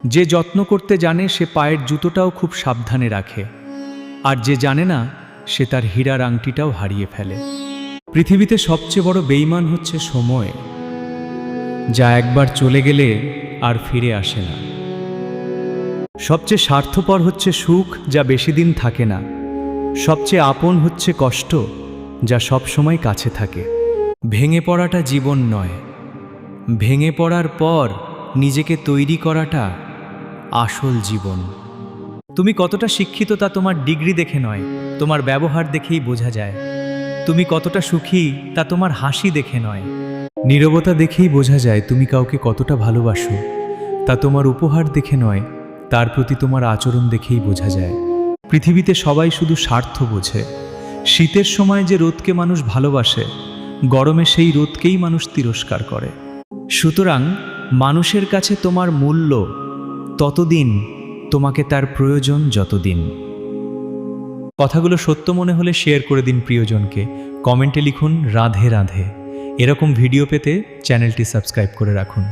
যে যত্ন করতে জানে সে পায়ের জুতোটাও খুব সাবধানে রাখে, আর যে জানে না সে তার হীরার আংটিটাও হারিয়ে ফেলে। পৃথিবীতে সবচেয়ে বড় বেঈমান হচ্ছে সময়, যা একবার চলে গেলে আর ফিরে আসে না। সবচেয়ে স্বার্থপর হচ্ছে সুখ, যা বেশি দিন থাকে না। সবচেয়ে আপন হচ্ছে কষ্ট, যা সবসময় কাছে থাকে। ভেঙে পড়াটা জীবন নয়, ভেঙে পড়ার পর নিজেকে তৈরি করাটা আসল জীবন। তুমি কতটা শিক্ষিত তা তোমার ডিগ্রি দেখে নয়, তোমার ব্যবহার দেখেই বোঝা যায়। তুমি কতটা সুখী তা তোমার হাসি দেখে নয়, নীরবতা দেখেই বোঝা যায়। তুমি কাউকে কতটা ভালোবাসো তা তোমার উপহার দেখে নয়, তার প্রতি তোমার আচরণ দেখেই বোঝা যায়। পৃথিবীতে সবাই শুধু স্বার্থ বোঝে। শীতের সময় যে রোদকে মানুষ ভালোবাসে, গরমে সেই রোদকেই মানুষ তিরস্কার করে। সুতরাং মানুষের কাছে তোমার মূল্য ততদিন, তোমাকে তার প্রয়োজন যতদিন। কথাগুলো সত্য মনে হলে শেয়ার করে দিন প্রিয়জনকে। কমেন্টে লিখুন রাধে রাধে। এরকম ভিডিও পেতে চ্যানেলটি সাবস্ক্রাইব করে রাখুন।